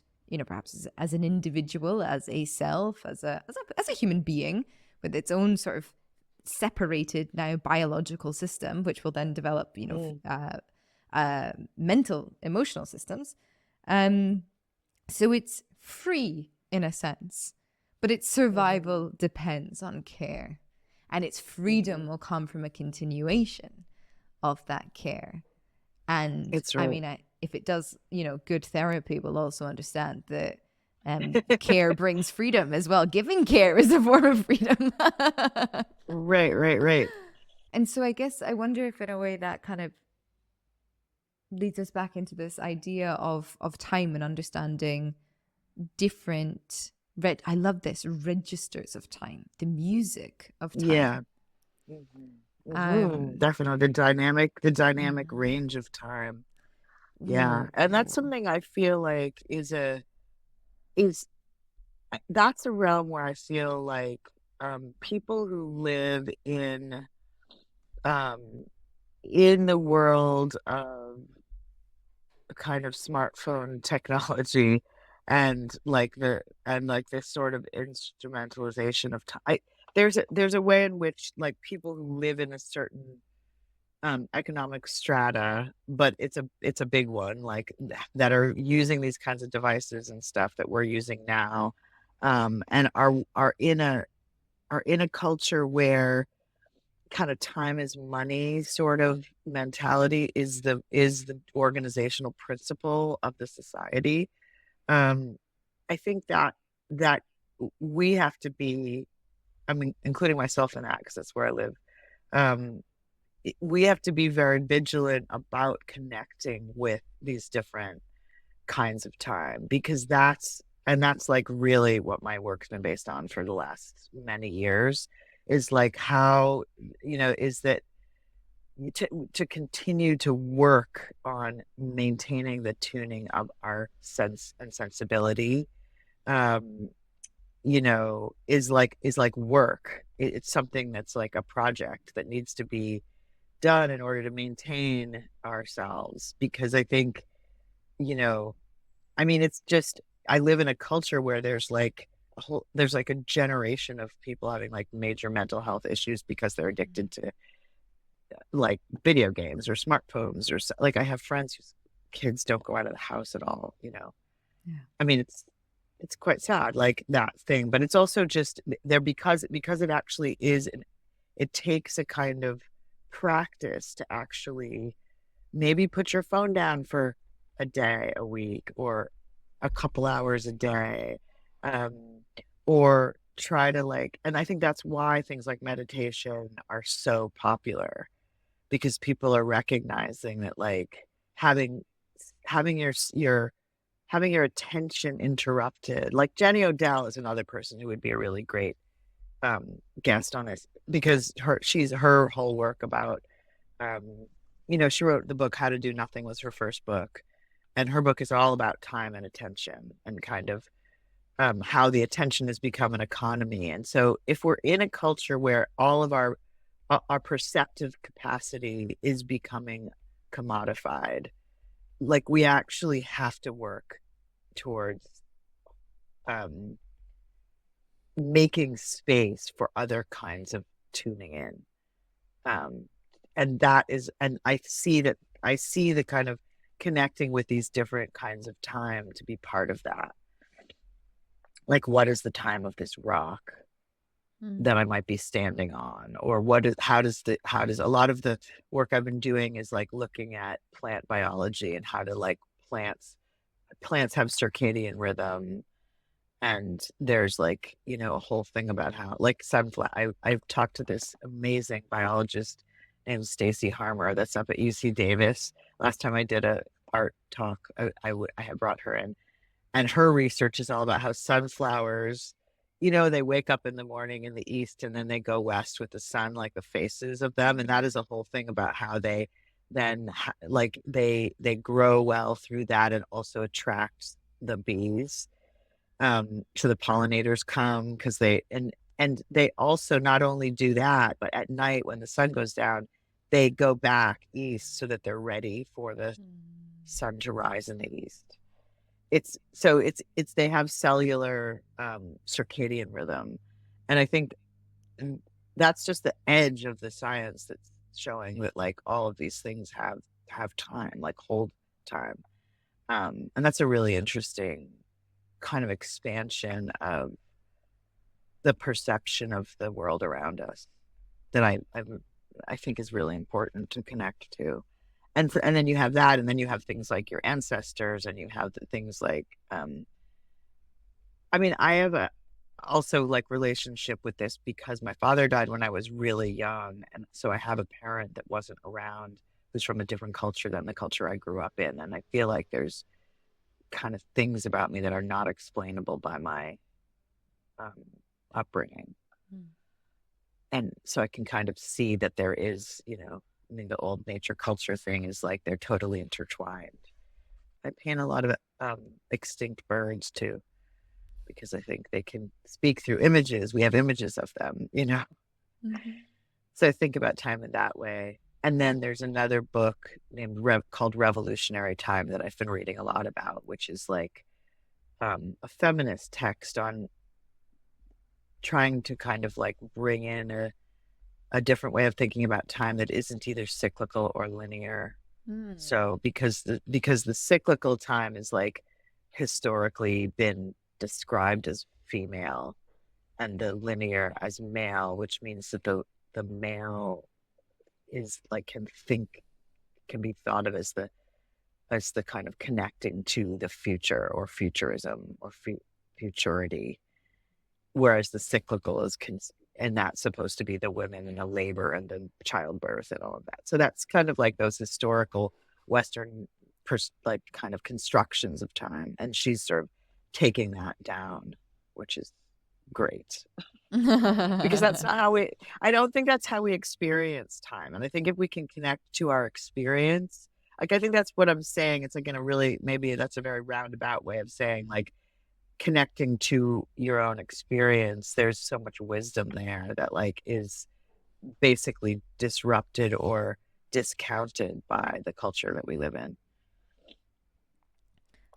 perhaps as an individual, as a self, as a human being with its own sort of separated now biological system, which will then develop, mental, emotional systems. So it's free in a sense, but its survival depends on care, and its freedom will come from a continuation of that care. And It's I right. mean, if it does, good therapy will also understand that care brings freedom as well. Giving care is a form of freedom. Right. And so I guess I wonder if in a way that kind of leads us back into this idea of time and understanding different I love this, registers of time, the music of Yeah. time. Um Definitely the dynamic mhm. range of time. Yeah. And that's something I feel like is that's a realm where I feel like people who live um in the world of kind of smartphone technology and like this sort of instrumentalization of time. There's a way in which like people who live in a certain economic strata, but it's a big one, like that are using these kinds of devices and stuff that we're using now, and are in a culture where kind of time is money sort of mentality is the organizational principle of the society. um I think that we have to be, I mean, including myself in that because that's where I live. um we have to be very vigilant about connecting with these different kinds of time, because that's like really what my work's been based on for the last many years, is like how, is that to continue to work on maintaining the tuning of our sense and sensibility, um is like work. It's something that's like a project that needs to be done in order to maintain ourselves, because I think, you know I mean, it's just, I live in a culture where there's like a generation of people having like major mental health issues because they're addicted to like video games or smartphones like I have friends whose kids don't go out of the house at all. Yeah. I mean, it's quite sad, like that thing, but it's also just there because it actually it takes a kind of practice to actually maybe put your phone down for a day a week, or a couple hours a day, um, or try to like, and I think that's why things like meditation are so popular, because people are recognizing that like having having having your attention interrupted. Like Jenny Odell is another person who would be a really great guest on this, because her whole work about um, she wrote the book How to Do Nothing, was her first book, and her book is all about time and attention, and kind of how the attention has become an economy. And so if we're in a culture where all of our perceptive capacity is becoming commodified, like we actually have to work towards um, making space for other kinds of tuning in. um, and that is, and I see the kind of connecting with these different kinds of time to be part of that. Like, what is the time of this rock that I might be standing on? Or how does a lot of the work I've been doing is like looking at plant biology and how to like plants have circadian rhythm. And there's like, a whole thing about how like I've talked to this amazing biologist named Stacy Harmer that's up at UC Davis. Last time I did a art talk, I had brought her in, and her research is all about how sunflowers, they wake up in the morning in the east and then they go west with the sun, like the faces of them. And that is a whole thing about how they then like they grow well through that, and also attract the bees. So the pollinators come because and they also not only do that, but at night when the sun goes down, they go back east so that they're ready for the sun to rise in the east. they have cellular circadian rhythm, and I think that's just the edge of the science that's showing that like all of these things have time, like hold time. And that's a really interesting kind of expansion of the perception of the world around us that I think is really important to connect to. And then you have that, and then you have things like your ancestors, and you have the things like I mean, I have a also like relationship with this because my father died when I was really young, and so I have a parent that wasn't around, who's from a different culture than the culture I grew up in, and I feel like there's kind of things about me that are not explainable by my um, upbringing. And so I can kind of see that there is, I mean, the old nature culture thing is like they're totally intertwined. I paint a lot of extinct birds too, because I think they can speak through images. We have images of them, Mm-hmm. So I think about time in that way. And then there's another book called Revolutionary Time that I've been reading a lot about, which is like a feminist text on trying to kind of like bring in a different way of thinking about time that isn't either cyclical or linear. So because the cyclical time is like historically been described as female, and the linear as male, which means that the male is like can be thought of as the kind of connecting to the future or futurism or futurity, whereas the cyclical is and that's supposed to be the women and the labor and the childbirth and all of that. So that's kind of like those historical Western like kind of constructions of time, and she's sort of taking that down, which is great. Because that's not how I don't think that's how we experience time. And I think if we can connect to our experience, like, I think that's what I'm saying. It's like maybe that's a very roundabout way of saying like connecting to your own experience. There's so much wisdom there that like is basically disrupted or discounted by the culture that we live in.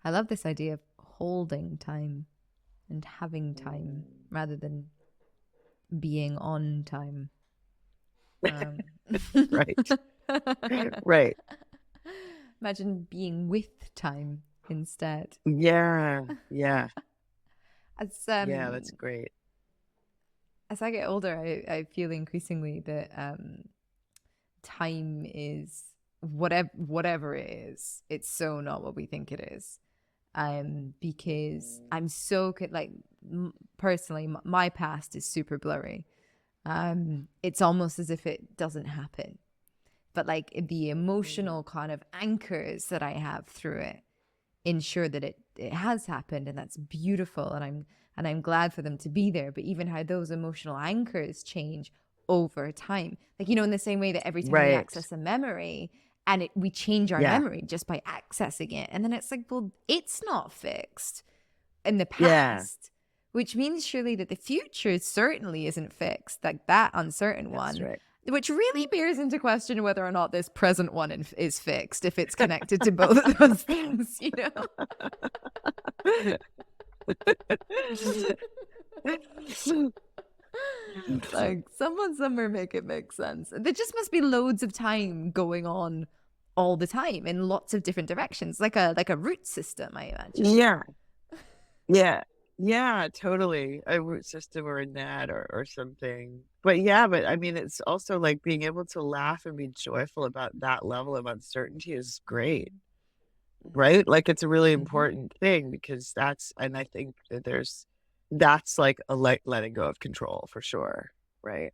I love this idea of holding time and having time rather than being on time. Right. Right. Imagine being with time instead. Yeah. Yeah. Yeah, that's great. As I get older, I feel increasingly that time is whatever it is. It's so not what we think it is. Because I'm so like personally, my past is super blurry. It's almost as if it doesn't happen, but like the emotional kind of anchors that I have through it ensure that it has happened, and that's beautiful, and I'm glad for them to be there. But even how those emotional anchors change over time, like, in the same way that every time we access a memory and we change our memory just by accessing it, and then it's like, well, it's not fixed in the past, which means surely that the future certainly isn't fixed, like that uncertain one. Right. Which really bears into question whether or not this present one is fixed, if it's connected to both of those things, Like, someone somewhere make it make sense. There just must be loads of time going on all the time in lots of different directions, like a root system, I imagine. Yeah, totally. A root system or a net or something. But I mean, it's also like being able to laugh and be joyful about that level of uncertainty is great, right? Like, it's a really important thing, because and I think that that's like a letting go of control for sure, right?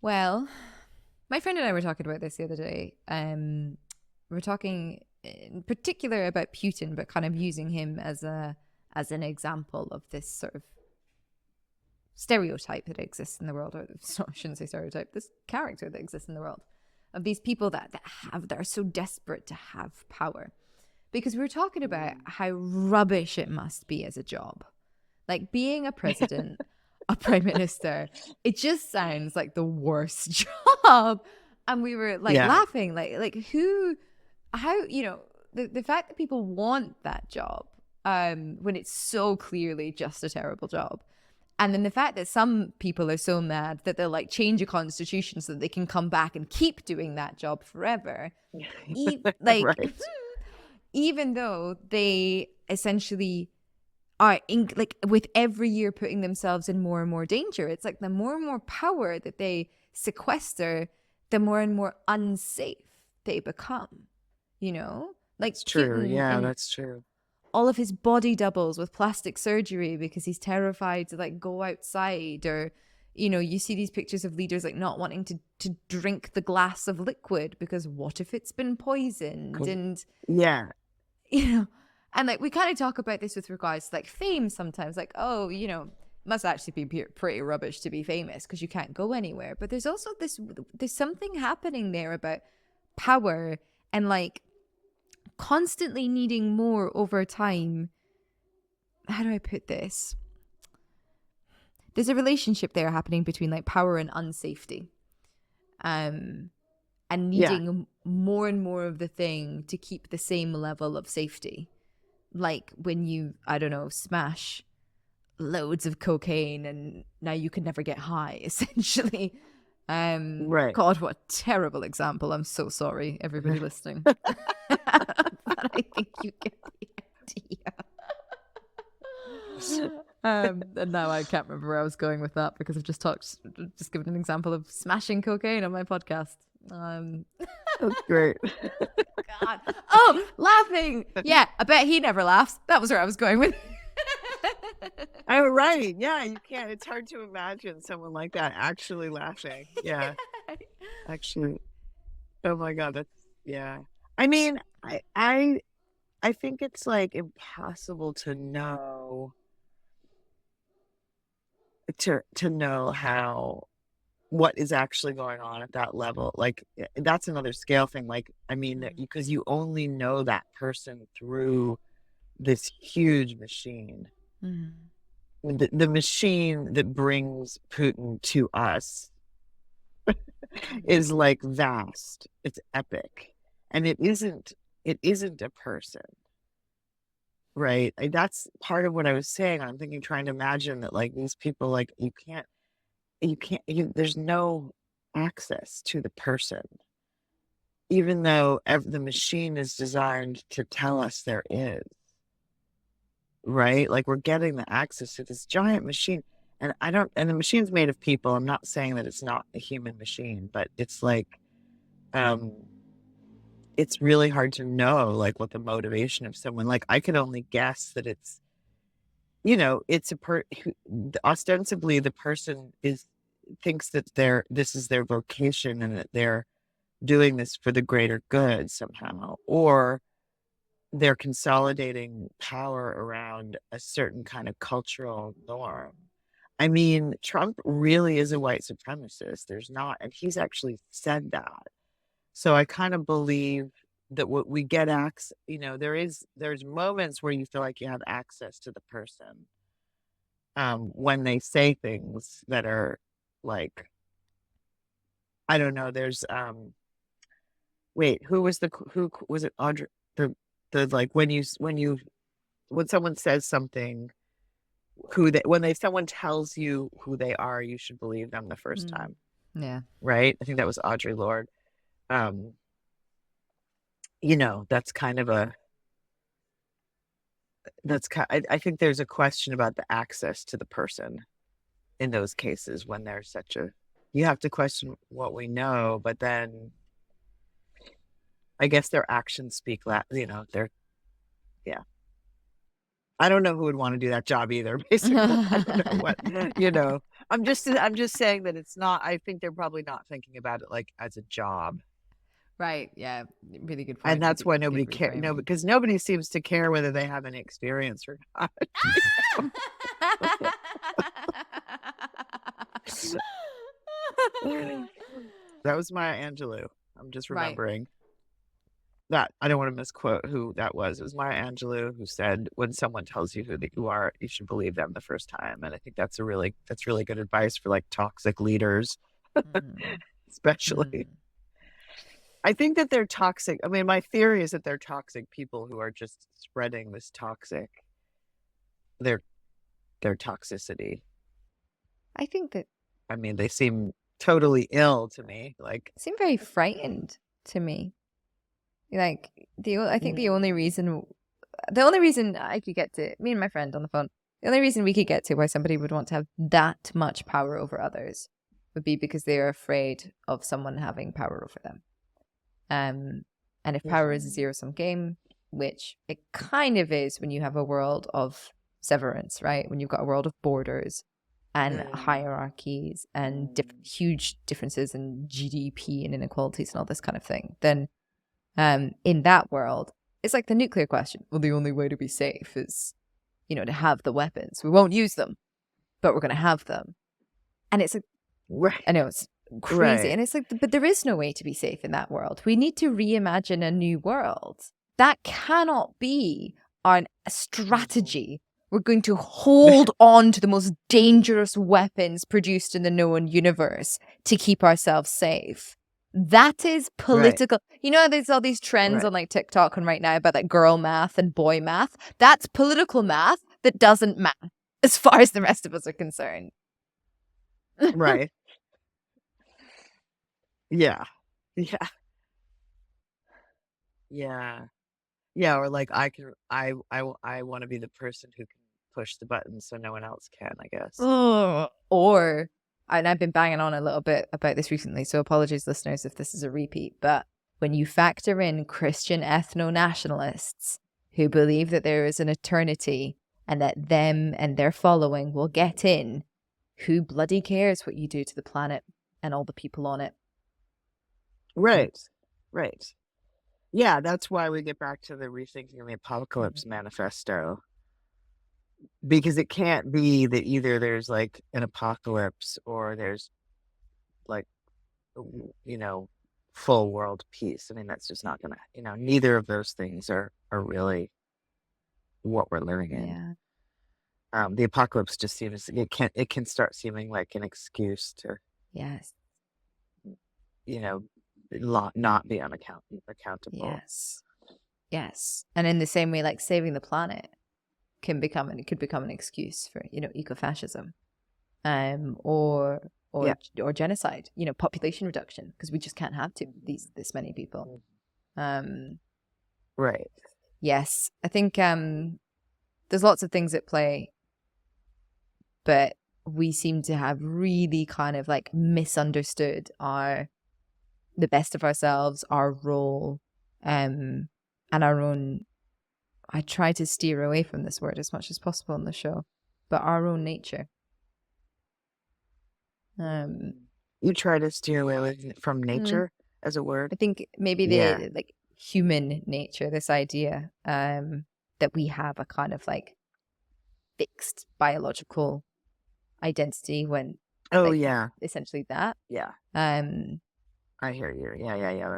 Well, my friend and I were talking about this the other day. We're talking in particular about Putin, but kind of using him as an example of this sort of stereotype that exists in the world, or I shouldn't say stereotype, this character that exists in the world, of these people that are so desperate to have power. Because we were talking about how rubbish it must be as a job. Like, being a president, a prime minister, it just sounds like the worst job. And we were like laughing, like how, the fact that people want that job, when it's so clearly just a terrible job, and then the fact that some people are so mad that they'll like change a constitution so that they can come back and keep doing that job forever, like Right. even though they essentially are like with every year putting themselves in more and more danger. It's like the more and more power that they sequester, the more and more unsafe they become, you know? Like It's true. Putin Yeah, and that's true. all of his body doubles with plastic surgery because he's terrified to like go outside, or you see these pictures of leaders like not wanting to drink the glass of liquid because what if it's been poisoned? And Yeah. and like we kind of talk about this with regards to like fame sometimes, like, oh, must actually be pretty rubbish to be famous because you can't go anywhere. But there's also there's something happening there about power and like constantly needing more over time. How do I put this? There's a relationship there happening between like power and unsafety, and Yeah. needing more and more of the thing to keep the same level of safety. Like when you, I don't know, smash loads of cocaine and now you can never get high, essentially. Right. God, what a terrible example. I'm so sorry, everybody listening. But I think you get the idea. And now I can't remember where I was going with that because I've just given an example of smashing cocaine on my podcast. That's great. God. Oh, laughing. Yeah, I bet he never laughs. That was where I was going with. Oh, right. Yeah, you can't. It's hard to imagine someone like that actually laughing. Yeah. Actually. Oh my God. Yeah. I mean, I think it's like impossible to know how what is actually going on at that level. Like that's another scale thing. Like, I mean, because you only know that person through this huge machine. The machine that brings Putin to us is like vast. It's epic. And it isn't a person. Right. That's part of what I was saying. I'm thinking, trying to imagine that like these people, like there's no access to the person, even though the machine is designed to tell us there is. Right? Like we're getting the access to this giant machine. And the machine's made of people. I'm not saying that it's not a human machine, but it's like, it's really hard to know like what the motivation of someone, like I could only guess that it's, it's ostensibly the person thinks that this is their vocation and that they're doing this for the greater good somehow, or they're consolidating power around a certain kind of cultural norm. I mean, Trump really is a white supremacist. And he's actually said that. So I kind of believe that what we get there's moments where you feel like you have access to the person, when they say things that are like, I don't know, there's, wait, who was it? Audrey, the like when someone says something, someone tells you who they are, you should believe them the first time. Yeah. Right. I think that was Audre Lorde. That's kind of I think there's a question about the access to the person in those cases when there's you have to question what we know, but then I guess their actions speak yeah. I don't know who would want to do that job either, basically. I don't know what, I'm just saying that it's not, I think they're probably not thinking about it like as a job. Right. Yeah. Really good point. And that's why nobody cares. No, because nobody seems to care whether they have any experience or not. That was Maya Angelou. I'm just remembering that. I don't want to misquote who that was. It was Maya Angelou who said, when someone tells you who you are, you should believe them the first time. And I think that's really good advice for like toxic leaders, especially. I think that they're toxic. I mean, my theory is that they're toxic people who are just spreading this their their toxicity. I think that I mean, they seem totally ill to me. Like, seem very frightened to me. Like I think the only reason I could get to me and my friend on the phone, the only reason we could get to why somebody would want to have that much power over others would be because they are afraid of someone having power over them. And if power is a zero-sum game, which it kind of is when you have a world of severance, right? When you've got a world of borders and hierarchies and huge differences in GDP and inequalities and all this kind of thing, then in that world, it's like the nuclear question. Well, the only way to be safe is, to have the weapons. We won't use them, but we're going to have them. And it's like, right. I know it's crazy. Right. And it's like, but there is no way to be safe in that world. We need to reimagine a new world. That cannot be our strategy. We're going to hold on to the most dangerous weapons produced in the known universe to keep ourselves safe. That is political. Right. There's all these trends on like TikTok and right now about like girl math and boy math. That's political math that doesn't matter as far as the rest of us are concerned. Right. Yeah. Yeah. Yeah. Yeah. Or like I want to be the person who can push the buttons so no one else can, I guess. Or, and I've been banging on a little bit about this recently, so apologies, listeners, if this is a repeat, but when you factor in Christian ethno-nationalists who believe that there is an eternity and that them and their following will get in, who bloody cares what you do to the planet and all the people on it? Right. Right. Yeah, that's why we get back to the Rethinking the Apocalypse manifesto. Because it can't be that either there's like an apocalypse or there's like, full world peace. I mean, that's just not gonna, neither of those things are really what we're living in. Yeah. The apocalypse just seems it can start seeming like an excuse to, Yes. not be accountable. Yes. And in the same way, like saving the planet could become an excuse for, ecofascism, or genocide, population reduction, because we just can't have this many people. Right. Yes. I think there's lots of things at play, but we seem to have really kind of like misunderstood the best of ourselves, our role, and our own. I try to steer away from this word as much as possible on the show, but our own nature. You try to steer away from nature as a word. I think maybe the like human nature, this idea that we have a kind of like fixed biological identity when essentially that. Yeah. I hear you.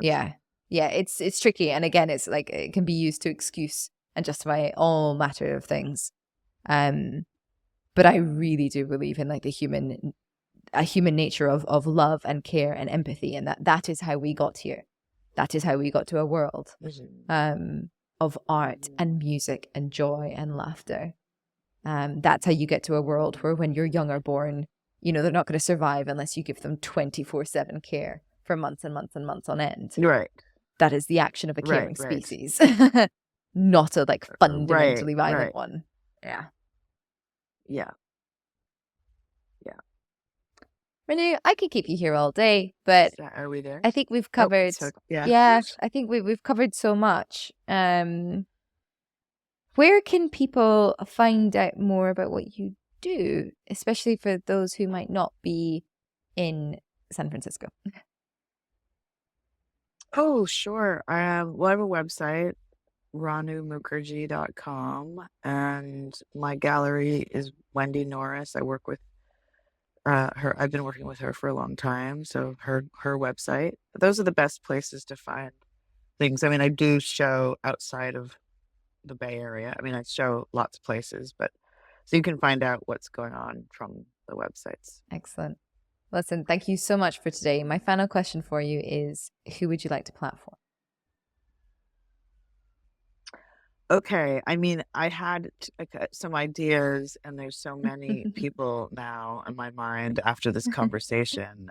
Yeah. It's tricky, and again, it's like it can be used to excuse and justify all matter of things. But I really do believe in like a human nature of love and care and empathy, and that is how we got here. That is how we got to a world of art and music and joy and laughter. That's how you get to a world where when your young are born, they're not going to survive unless you give them 24/7 care for months and months and months on end. Right. That is the action of a caring species, not a like fundamentally violent one. Yeah. Ranu, I could keep you here all day, but are we there? I think we've covered. I think we've covered so much. Where can people find out more about what you do, especially for those who might not be in San Francisco? Oh, sure. Well, I have a website, ranumukherjee.com, and my gallery is Wendy Norris. I work with her. I've been working with her for a long time, so her website. Those are the best places to find things. I mean, I do show outside of the Bay Area. I mean, I show lots of places, but so you can find out what's going on from the websites. Excellent. Listen, thank you so much for today. My final question for you is, who would you like to platform? Okay, I mean, I had some ideas, and there's so many people now in my mind after this conversation.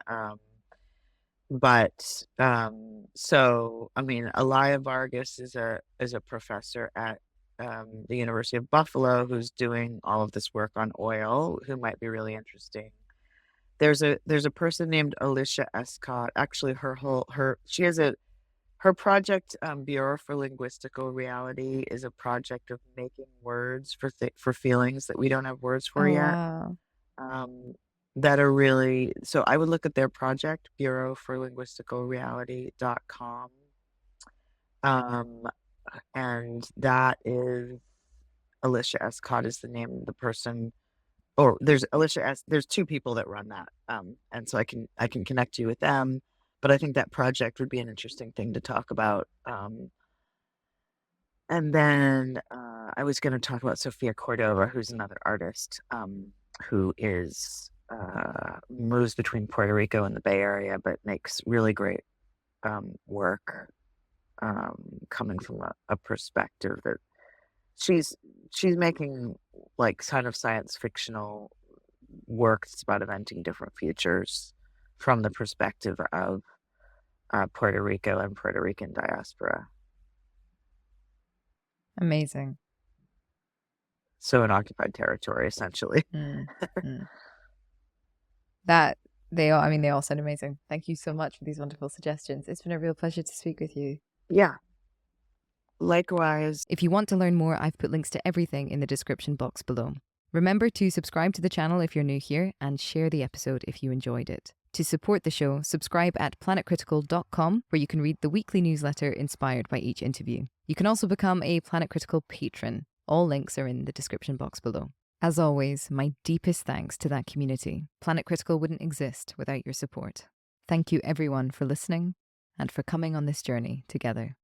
So I mean, Elia Vargas is a professor at the University of Buffalo who's doing all of this work on oil, who might be really interesting. There's a person named Alicia Escott. Actually, she has a her project, Bureau for Linguistical Reality, is a project of making words for feelings that we don't have words for Oh, yet. wow. Um, that are really so I would look at their project, Bureau for Linguistical Reality.com. Um, and that is Alicia Escott is the name of the person. Or there's two people that run that. And so I can connect you with them. But I think that project would be an interesting thing to talk about. And then I was going to talk about Sofia Cordova, who's another artist who is moves between Puerto Rico and the Bay Area, but makes really great work coming from a perspective that she's she's making like kind of science fictional work that's about inventing different futures from the perspective of Puerto Rico and Puerto Rican diaspora. Amazing. So an occupied territory, essentially. Mm, mm. They all sound amazing. Thank you so much for these wonderful suggestions. It's been a real pleasure to speak with you. Yeah. Likewise. If you want to learn more, I've put links to everything in the description box below. Remember to subscribe to the channel if you're new here and share the episode if you enjoyed it. To support the show, subscribe at planetcritical.com, where you can read the weekly newsletter inspired by each interview. You can also become a Planet Critical patron. All links are in the description box below. As always, my deepest thanks to that community. Planet Critical wouldn't exist without your support. Thank you everyone for listening and for coming on this journey together.